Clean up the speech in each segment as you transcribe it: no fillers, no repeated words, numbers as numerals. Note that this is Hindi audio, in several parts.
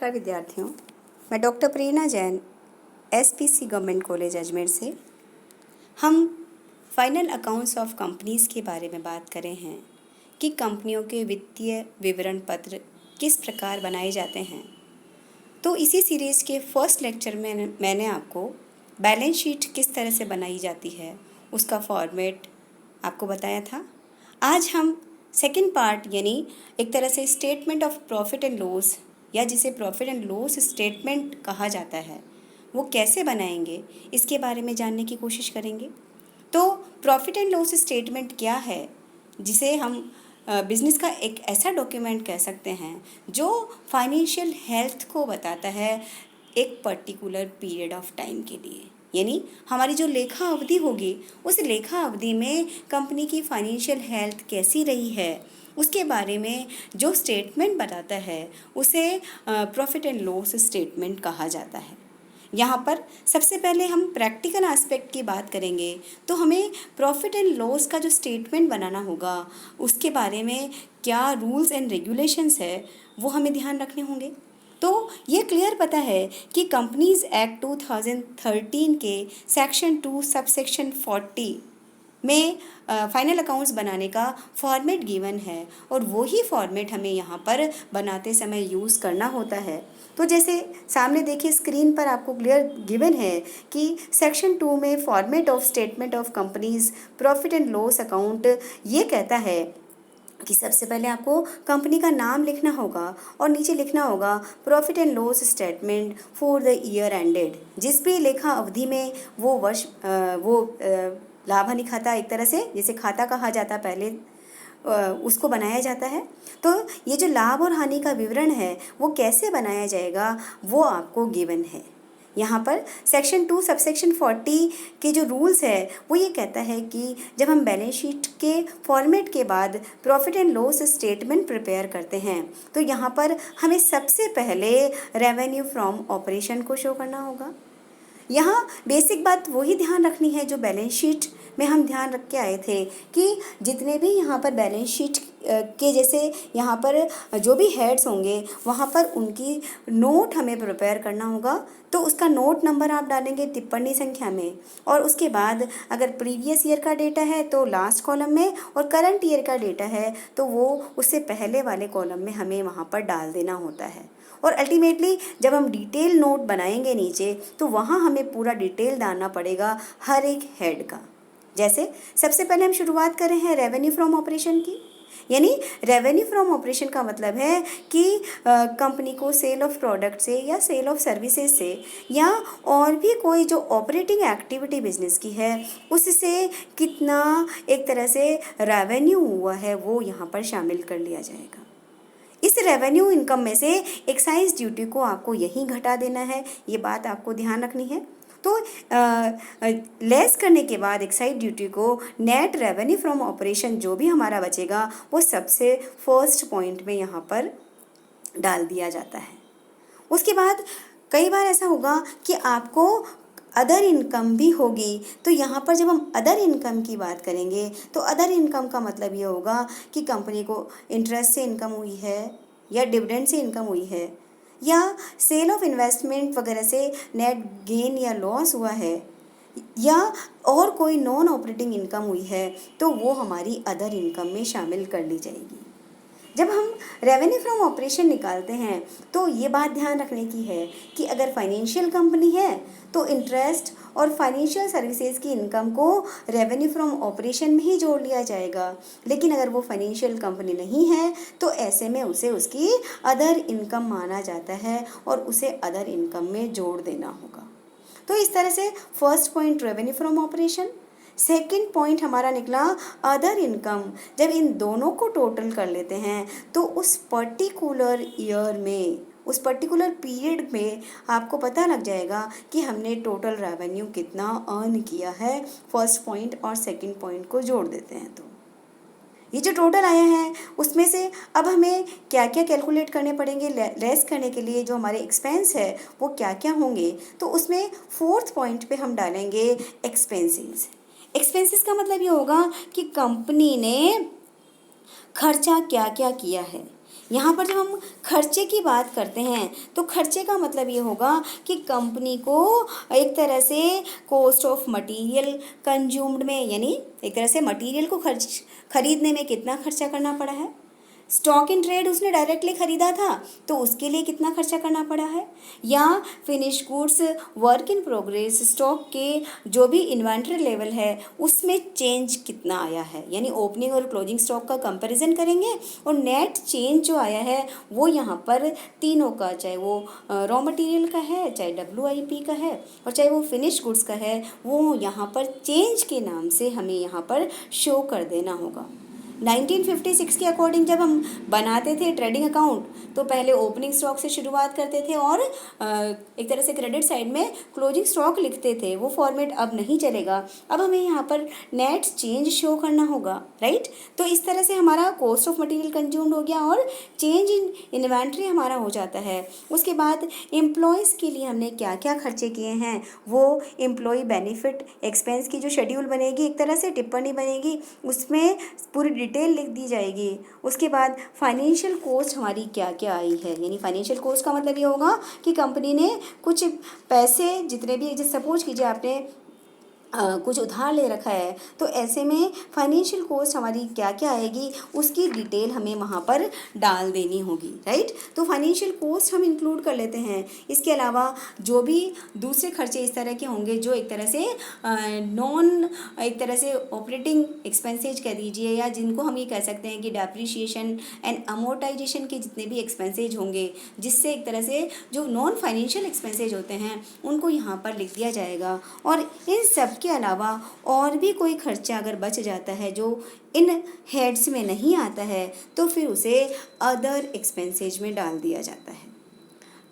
नमस्कार विद्यार्थियों, मैं doctor Prerna Jain SPC government college Ajmer से। हम फाइनल अकाउंट्स ऑफ कंपनीज़ के बारे में बात कर रहे हैं कि कंपनियों के वित्तीय विवरण पत्र किस प्रकार बनाए जाते हैं। तो इसी सीरीज़ के फर्स्ट लेक्चर में मैंने आपको बैलेंस शीट किस तरह से बनाई जाती है उसका फॉर्मेट आपको बताया था। आज हम सेकंड पार्ट यानी एक तरह से statement of profit and loss या जिसे प्रॉफिट एंड लॉस स्टेटमेंट कहा जाता है वो कैसे बनाएंगे इसके बारे में जानने की कोशिश करेंगे। तो प्रॉफिट एंड लॉस स्टेटमेंट क्या है, जिसे हम बिजनेस का एक ऐसा डॉक्यूमेंट कह सकते हैं जो फाइनेंशियल हेल्थ को बताता है एक पर्टिकुलर पीरियड ऑफ टाइम के लिए। यानी हमारी जो लेखा अवधि होगी उस लेखा अवधि में कंपनी की फाइनेंशियल हेल्थ कैसी रही है उसके बारे में जो स्टेटमेंट बताता है उसे प्रॉफिट एंड लॉस स्टेटमेंट कहा जाता है। यहाँ पर सबसे पहले हम प्रैक्टिकल एस्पेक्ट की बात करेंगे तो हमें प्रॉफिट एंड लॉस का जो स्टेटमेंट बनाना होगा उसके बारे में क्या रूल्स एंड रेगुलेशंस है वो हमें ध्यान रखने होंगे। तो ये क्लियर पता है कि कंपनीज एक्ट 2013 के सेक्शन 2 सबसेक्शन 40 में फाइनल अकाउंट्स बनाने का फॉर्मेट गिवन है और वही फॉर्मेट हमें यहाँ पर बनाते समय यूज़ करना होता है। तो जैसे सामने देखिए स्क्रीन पर आपको क्लियर गिवन है कि सेक्शन 2 में format of statement of companies profit and loss account ये कहता है कि सबसे पहले आपको कंपनी का नाम लिखना होगा और नीचे लिखना होगा profit and loss statement for the year ended. जिस भी लेखा अवधि में वो वर्ष लाभ हानि खाता एक तरह से जैसे खाता कहा जाता पहले उसको बनाया जाता है। तो ये जो लाभ और हानि का विवरण है वो कैसे बनाया जाएगा वो आपको गिवन है। यहाँ पर सेक्शन 2 सबसेक्शन 40 के जो रूल्स है वो ये कहता है कि जब हम बैलेंस शीट के फॉर्मेट के बाद profit and loss statement prepare करते हैं तो यहाँ पर हमें सबसे पहले रेवेन्यू फ्रॉम ऑपरेशन को शो करना होगा। यहाँ बेसिक बात वही ध्यान रखनी है जो बैलेंस शीट में हम ध्यान रख के आए थे कि जितने भी यहाँ पर बैलेंस शीट के जैसे यहाँ पर जो भी हेड्स होंगे वहाँ पर उनकी नोट हमें प्रिपेयर करना होगा। तो उसका नोट नंबर आप डालेंगे टिप्पणी संख्या में और उसके बाद अगर प्रीवियस ईयर का डेटा है तो लास्ट कॉलम में और करंट ईयर का डेटा है तो वो उससे पहले वाले कॉलम में हमें वहाँ पर डाल देना होता है। और अल्टीमेटली जब हम डिटेल नोट बनाएंगे नीचे तो वहाँ हमें पूरा डिटेल डालना पड़ेगा हर एक हेड का। जैसे सबसे पहले हम शुरुआत कर रहे हैं रेवेन्यू फ्रॉम ऑपरेशन की। यानी रेवेन्यू फ्रॉम ऑपरेशन का मतलब है कि कंपनी को सेल ऑफ प्रोडक्ट से या सेल ऑफ सर्विसेज से या और भी कोई जो ऑपरेटिंग एक्टिविटी बिजनेस की है उससे कितना एक तरह से रेवेन्यू हुआ है वो यहाँ पर शामिल कर लिया जाएगा। इस रेवेन्यू इनकम में से एक्साइज ड्यूटी को आपको यहीं घटा देना है, ये बात आपको ध्यान रखनी है। तो लेस करने के बाद एक्साइज ड्यूटी को नेट रेवेन्यू फ्रॉम ऑपरेशन जो भी हमारा बचेगा वो सबसे फर्स्ट पॉइंट में यहाँ पर डाल दिया जाता है। उसके बाद कई बार ऐसा होगा कि आपको अदर इनकम भी होगी। तो यहाँ पर जब हम अदर इनकम की बात करेंगे तो अदर इनकम का मतलब ये होगा कि कंपनी को इंटरेस्ट से इनकम हुई है या डिविडेंड से इनकम हुई है या सेल ऑफ इन्वेस्टमेंट वगैरह से नेट गेन या लॉस हुआ है या और कोई नॉन ऑपरेटिंग इनकम हुई है तो वो हमारी अदर इनकम में शामिल कर ली जाएगी। जब हम रेवेन्यू फ्रॉम ऑपरेशन निकालते हैं तो ये बात ध्यान रखने की है कि अगर फाइनेंशियल कंपनी है तो इंटरेस्ट और फाइनेंशियल सर्विसेज की इनकम को रेवेन्यू फ्रॉम ऑपरेशन में ही जोड़ लिया जाएगा। लेकिन अगर वो फाइनेंशियल कंपनी नहीं है तो ऐसे में उसे उसकी अदर इनकम माना जाता है और उसे अदर इनकम में जोड़ देना होगा। तो इस तरह से first point revenue from operation, second point हमारा निकला अदर इनकम। जब इन दोनों को टोटल कर लेते हैं तो उस पर्टिकुलर ईयर में उस पर्टिकुलर पीरियड में आपको पता लग जाएगा कि हमने टोटल रेवेन्यू कितना अर्न किया है। फर्स्ट पॉइंट और सेकंड पॉइंट को जोड़ देते हैं तो ये जो टोटल आया है उसमें से अब हमें क्या क्या कैलकुलेट करने पड़ेंगे लेस करने के लिए जो हमारे एक्सपेंस है वो क्या क्या होंगे। तो उसमें फोर्थ पॉइंट पे हम डालेंगे एक्सपेंसेस। एक्सपेंसेस का मतलब ये होगा कि कंपनी ने खर्चा क्या क्या किया है यहाँ पर जब हम खर्चे की बात करते हैं तो खर्चे का मतलब ये होगा कि कंपनी को एक तरह से कॉस्ट ऑफ मटेरियल कंज्यूम्ड में, यानी एक तरह से मटेरियल को खरीदने में कितना खर्चा करना पड़ा है। स्टॉक इन ट्रेड उसने डायरेक्टली ख़रीदा था तो उसके लिए कितना खर्चा करना पड़ा है, या finish goods work in progress stock के जो भी इन्वेंट्री लेवल है उसमें चेंज कितना आया है, यानी ओपनिंग और क्लोजिंग स्टॉक का कंपैरिजन करेंगे और नेट चेंज जो आया है वो यहाँ पर तीनों का, चाहे वो रॉ मटेरियल का है, चाहे WIP का है और चाहे वो फिनिश गुड्स का है, वो यहाँ पर चेंज के नाम से हमें यहाँ पर शो कर देना होगा। 1956 के अकॉर्डिंग जब हम बनाते थे ट्रेडिंग अकाउंट तो पहले ओपनिंग स्टॉक से शुरुआत करते थे और एक तरह से क्रेडिट साइड में क्लोजिंग स्टॉक लिखते थे। वो फॉर्मेट अब नहीं चलेगा, अब हमें यहाँ पर नेट चेंज शो करना होगा, राइट। तो इस तरह से हमारा कॉस्ट ऑफ मटेरियल कंज्यूम्ड हो गया और चेंज इन इन्वेंट्री हमारा हो जाता है। उसके बाद एम्प्लॉयज़ के लिए हमने क्या क्या खर्चे किए हैं, वो एम्प्लॉय बेनिफिट एक्सपेंस की जो शेड्यूल बनेगी, एक तरह से टिप्पणी बनेगी, उसमें पूरी डिटेल लिख दी जाएगी। उसके बाद फाइनेंशियल कॉस्ट हमारी क्या क्या आई है, यानी फाइनेंशियल कॉस्ट का मतलब ये होगा कि कंपनी ने कुछ पैसे जितने भी, जैसे सपोज कीजिए आपने कुछ उधार ले रखा है तो ऐसे में फाइनेंशियल कॉस्ट हमारी क्या क्या आएगी उसकी डिटेल हमें वहाँ पर डाल देनी होगी, राइट। तो फाइनेंशियल कॉस्ट हम इंक्लूड कर लेते हैं। इसके अलावा जो भी दूसरे खर्चे इस तरह के होंगे जो एक तरह से नॉन, एक तरह से ऑपरेटिंग एक्सपेंसेज कह दीजिए, या जिनको हम ये कह सकते हैं कि डेप्रिसिएशन एंड अमोर्टाइजेशन के जितने भी एक्सपेंसेज होंगे, जिससे एक तरह से जो नॉन फाइनेंशियल एक्सपेंसेज होते हैं उनको यहाँ पर लिख दिया जाएगा। और इन सब के अलावा और भी कोई खर्चा अगर बच जाता है जो इन हेड्स में नहीं आता है तो फिर उसे अदर एक्सपेंसेज में डाल दिया जाता है।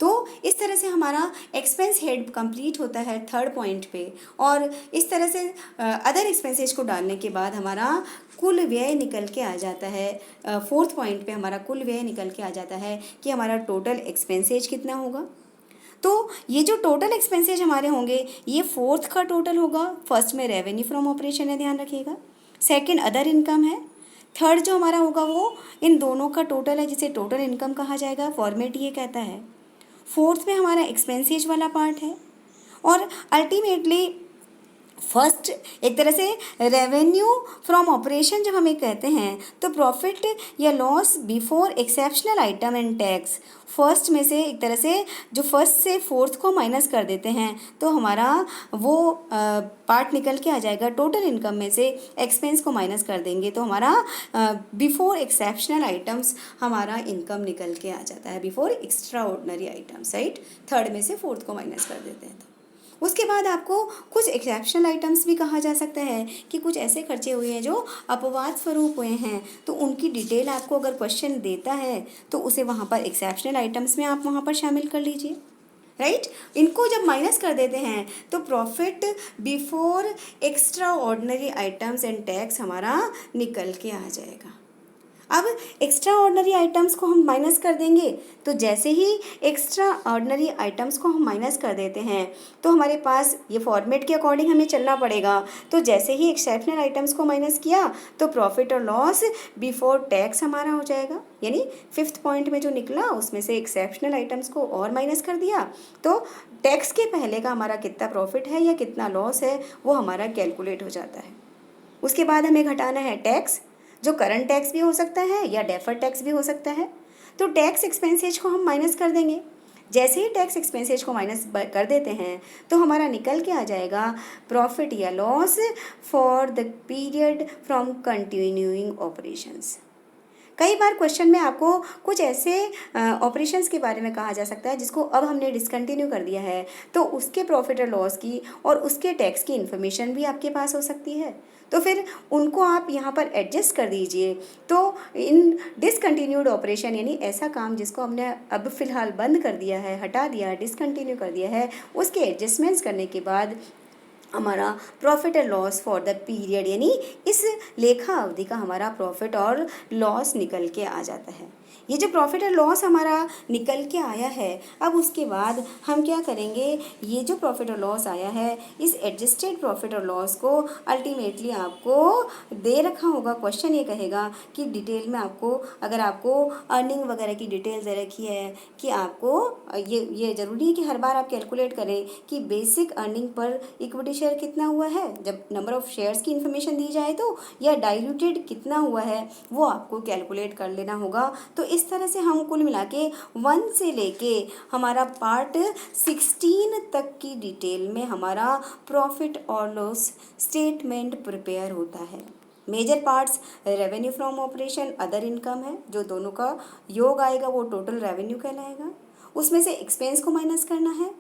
तो इस तरह से हमारा एक्सपेंस हेड कंप्लीट होता है थर्ड पॉइंट पे, और इस तरह से अदर एक्सपेंसेज को डालने के बाद हमारा कुल व्यय निकल के आ जाता है। फोर्थ पॉइंट पे हमारा कुल व्यय निकल के आ जाता है कि हमारा टोटल एक्सपेंसेज कितना होगा। तो ये जो टोटल एक्सपेंसेज हमारे होंगे ये फोर्थ का टोटल होगा। फर्स्ट में रेवेन्यू फ्रॉम ऑपरेशन है, ध्यान रखिएगा। सेकंड अदर इनकम है। थर्ड जो हमारा होगा वो इन दोनों का टोटल है जिसे टोटल इनकम कहा जाएगा, फॉर्मेट ये कहता है। फोर्थ में हमारा एक्सपेंसेज वाला पार्ट है और अल्टीमेटली फर्स्ट एक तरह से रेवेन्यू फ्रॉम ऑपरेशन जब हमें कहते हैं तो प्रॉफिट या loss before exceptional item and tax. First में से एक तरह से जो फर्स्ट से फोर्थ को माइनस कर देते हैं तो हमारा वो पार्ट निकल के आ जाएगा। टोटल इनकम में से एक्सपेंस को माइनस कर देंगे तो हमारा बिफोर एक्सेप्शनल आइटम्स हमारा इनकम निकल के आ जाता है, before extra ordinary items, right. Third में से फोर्थ को माइनस कर देते हैं। उसके बाद आपको कुछ एक्सेप्शनल आइटम्स भी कहा जा सकता है कि कुछ ऐसे खर्चे हुए हैं जो अपवाद स्वरूप हुए हैं, तो उनकी डिटेल आपको अगर क्वेश्चन देता है तो उसे वहाँ पर एक्सेप्शनल आइटम्स में आप वहाँ पर शामिल कर लीजिए, राइट। इनको जब माइनस कर देते हैं तो profit before extra ordinary items and tax हमारा निकल के आ जाएगा। अब एक्स्ट्रा ऑर्डिनरी आइटम्स को हम माइनस कर देंगे तो जैसे ही एक्स्ट्रा ऑर्डिनरी आइटम्स को हम माइनस कर देते हैं तो हमारे पास ये फॉर्मेट के अकॉर्डिंग हमें चलना पड़ेगा। तो जैसे ही एक्सेप्शनल आइटम्स को माइनस किया तो प्रॉफिट और लॉस बिफोर टैक्स हमारा हो जाएगा, यानी फिफ्थ पॉइंट में जो निकला उसमें से एक्सेप्शनल आइटम्स को और माइनस कर दिया तो टैक्स के पहले का हमारा कितना प्रॉफिट है या कितना लॉस है वो हमारा कैलकुलेट हो जाता है। उसके बाद हमें घटाना है टैक्स, जो करंट टैक्स भी हो सकता है या डेफर्ड टैक्स भी हो सकता है। तो टैक्स एक्सपेंसेज को हम माइनस कर देंगे। जैसे ही टैक्स एक्सपेंसेज को माइनस कर देते हैं तो हमारा निकल के आ जाएगा प्रॉफिट या loss for the period from continuing operations. कई बार क्वेश्चन में आपको कुछ ऐसे ऑपरेशंस के बारे में कहा जा सकता है जिसको अब हमने डिसकंटिन्यू कर दिया है, तो उसके प्रॉफिट और लॉस की और उसके टैक्स की इन्फॉर्मेशन भी आपके पास हो सकती है। तो फिर उनको आप यहाँ पर एडजस्ट कर दीजिए। तो इन डिसकंटिन्यूड ऑपरेशन यानी ऐसा काम जिसको हमने अब फ़िलहाल बंद कर दिया है, हटा दिया, डिसकंटिन्यू कर दिया है, उसके एडजस्टमेंट्स करने के बाद हमारा प्रॉफिट और लॉस फॉर द पीरियड यानी इस लेखा अवधि का हमारा प्रॉफिट और लॉस निकल के आ जाता है। ये जो प्रॉफिट और लॉस हमारा निकल के आया है, अब उसके बाद हम क्या करेंगे, ये जो प्रॉफिट और लॉस आया है, इस एडजस्टेड प्रॉफिट और लॉस को अल्टीमेटली आपको दे रखा होगा। क्वेश्चन ये कहेगा कि डिटेल में आपको, अगर आपको अर्निंग वगैरह की डिटेल दे रखी है कि आपको ये ज़रूरी है कि हर बार आप कैलकुलेट करें कि basic earning per equity share कितना हुआ है, जब नंबर ऑफ़ शेयर्स की इन्फॉर्मेशन दी जाए तो, या डाइल्यूटेड कितना हुआ है वो आपको कैलकुलेट कर लेना होगा। तो इस तरह से हम कुल मिला के 1 से लेके हमारा पार्ट 16 तक की डिटेल में हमारा प्रॉफिट और लॉस स्टेटमेंट प्रिपेयर होता है। Major parts revenue from operation, other income है, जो दोनों का योग आएगा वो टोटल रेवेन्यू कहलाएगा। उसमें से एक्सपेंस को माइनस करना है,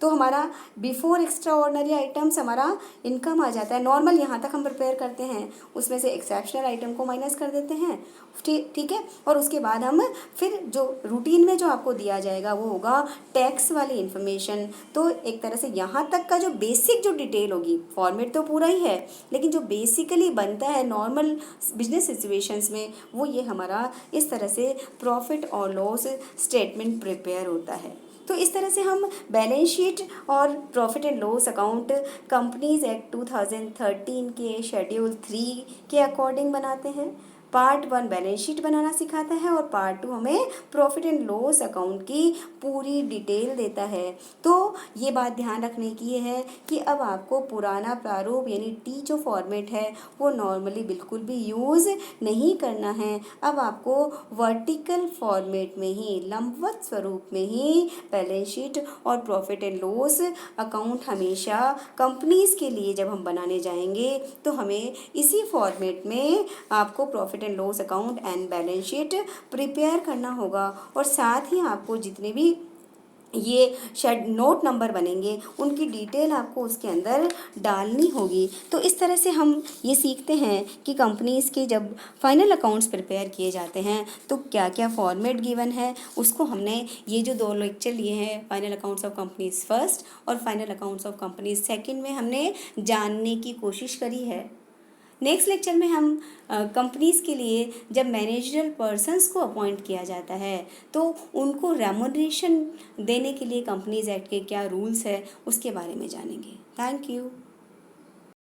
तो हमारा बिफोर एक्स्ट्रा ऑर्डनरी आइटम्स हमारा इनकम आ जाता है। नॉर्मल यहाँ तक हम प्रिपेयर करते हैं, उसमें से एक्सेप्शनल आइटम को माइनस कर देते हैं, ठीक है। और उसके बाद हम फिर जो रूटीन में जो आपको दिया जाएगा वो होगा टैक्स वाली इन्फॉर्मेशन। तो एक तरह से यहाँ तक का जो बेसिक जो डिटेल होगी, फॉर्मेट तो पूरा ही है, लेकिन जो बेसिकली बनता है नॉर्मल बिजनेस सिचुएशंस में, वो ये हमारा इस तरह से प्रॉफिट और लॉस स्टेटमेंट प्रिपेयर होता है। तो इस तरह से हम बैलेंस शीट और profit and loss account companies act 2013 के शेड्यूल 3 के अकॉर्डिंग बनाते हैं। पार्ट 1 बैलेंस शीट बनाना सिखाता है और पार्ट 2 हमें प्रॉफिट एंड लॉस अकाउंट की पूरी डिटेल देता है। तो ये बात ध्यान रखने की है कि अब आपको पुराना प्रारूप यानी टी जो फॉर्मेट है वो नॉर्मली बिल्कुल भी यूज़ नहीं करना है। अब आपको वर्टिकल फॉर्मेट में ही, लंबवत स्वरूप में ही बैलेंस शीट और प्रॉफिट एंड लॉस अकाउंट हमेशा कंपनीज़ के लिए जब हम बनाने जाएंगे तो हमें इसी फॉर्मेट में आपको profit and loss account and balance sheet prepare करना होगा। और साथ ही आपको जितने भी ये नोट नंबर बनेंगे उनकी डिटेल आपको उसके अंदर डालनी होगी। तो इस तरह से हम ये सीखते हैं कि कंपनीज़ के जब फाइनल अकाउंट्स प्रिपेयर किए जाते हैं तो क्या क्या फॉर्मेट गिवन है, उसको हमने ये जो 2 लेक्चर लिए हैं, final accounts of companies first और final accounts of companies second में हमने जानने की कोशिश करी है। नेक्स्ट लेक्चर में हम कंपनीज़ के लिए जब मैनेजरल पर्सन्स को अपॉइंट किया जाता है तो उनको रेम्यूनरेशन देने के लिए कंपनीज एक्ट के क्या रूल्स है उसके बारे में जानेंगे। Thank you.